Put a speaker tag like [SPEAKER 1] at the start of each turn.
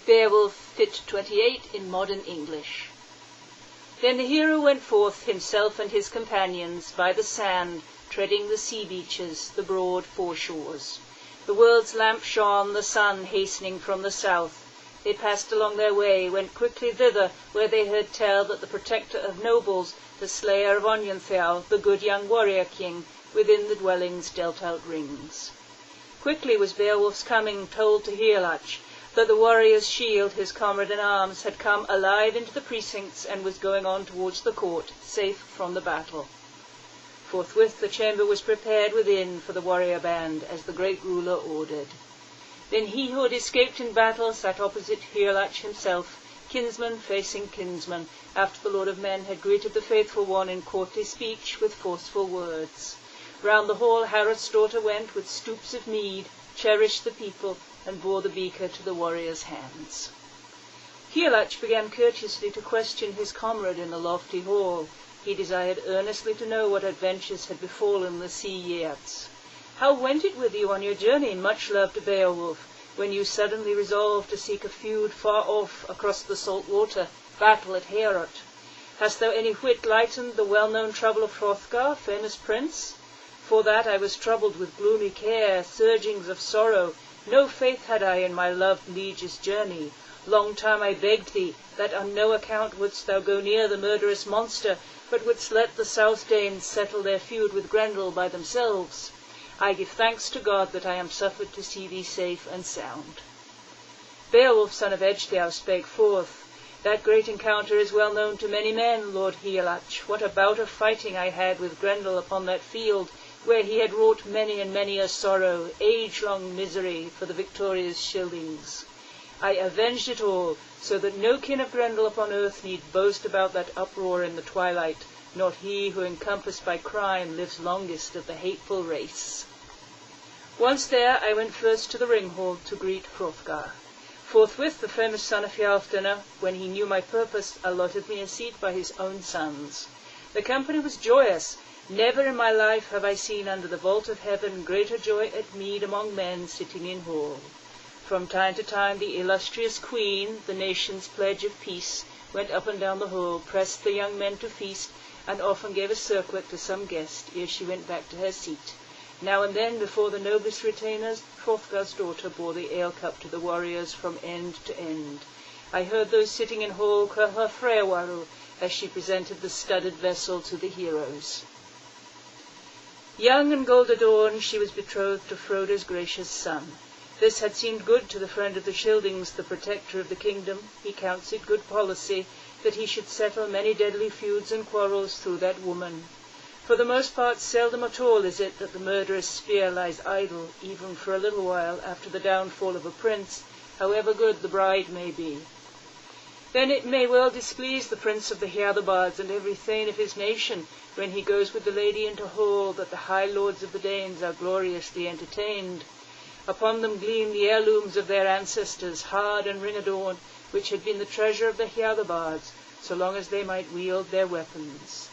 [SPEAKER 1] Beowulf, fitt 28 in modern English. Then the hero went forth, himself and his companions, by the sand, treading the sea beaches, the broad foreshores. The world's lamp shone, the sun hastening from the south. They passed along their way, went quickly thither, where they heard tell that the protector of nobles, the slayer of Oniontheow, the good young warrior king, within the dwellings dealt out rings. Quickly was Beowulf's coming told to Higelac, that the warrior's shield, his comrade in arms, had come alive into the precincts and was going on towards the court, safe from the battle. Forthwith the chamber was prepared within for the warrior band, as the great ruler ordered. Then he who had escaped in battle sat opposite Higelac himself, kinsman facing kinsman, after the Lord of Men had greeted the faithful one in courtly speech with forceful words. Round the hall Harrod's daughter went with stoups of mead, cherished the people, and bore the beaker to the warrior's hands. Higelac began courteously to question his comrade in the lofty hall. He desired earnestly to know what adventures had befallen the sea Geats. How went it with you on your journey, much-loved Beowulf, when you suddenly resolved to seek a feud far off across the salt water, battle at Heorot? Hast thou any whit lightened the well-known trouble of Hrothgar, famous prince? For that I was troubled with gloomy care, surgings of sorrow. No faith had I in my loved liege's journey. Long time I begged thee, that on no account wouldst thou go near the murderous monster, but wouldst let the South Danes settle their feud with Grendel by themselves. I give thanks to God that I am suffered to see thee safe and sound. Beowulf, son of Ecgtheow, spake forth. That great encounter is well known to many men, Lord Higelac. What a bout of fighting I had with Grendel upon that field, where he had wrought many and many a sorrow, age-long misery for the victorious Scyldings. I avenged it all, so that no kin of Grendel upon earth need boast about that uproar in the twilight, not he who, encompassed by crime, lives longest of the hateful race. Once there, I went first to the ring-hall to greet Hrothgar. Forthwith the famous son of Healfdene, when he knew my purpose, allotted me a seat by his own sons. The company was joyous. Never in my life have I seen under the vault of heaven greater joy at mead among men sitting in hall. From time to time the illustrious queen, the nation's pledge of peace, went up and down the hall, pressed the young men to feast, and often gave a circlet to some guest ere she went back to her seat. Now and then, before the noblest retainers, Hrothgar's daughter bore the ale-cup to the warriors from end to end. I heard those sitting in hall call her Freawaru, as she presented the studded vessel to the heroes. Young and gold-adorned, she was betrothed to Frode's gracious son. This had seemed good to the friend of the Scyldings, the protector of the kingdom. He counts it good policy that he should settle many deadly feuds and quarrels through that woman. For the most part, seldom at all is it that the murderous spear lies idle, even for a little while, after the downfall of a prince, however good the bride may be. Then it may well displease the prince of the Hyadabards and every thane of his nation, when he goes with the lady into hall, that the high lords of the Danes are gloriously entertained. Upon them gleam the heirlooms of their ancestors, hard and ring-adorned, which had been the treasure of the Hyadabards, so long as they might wield their weapons.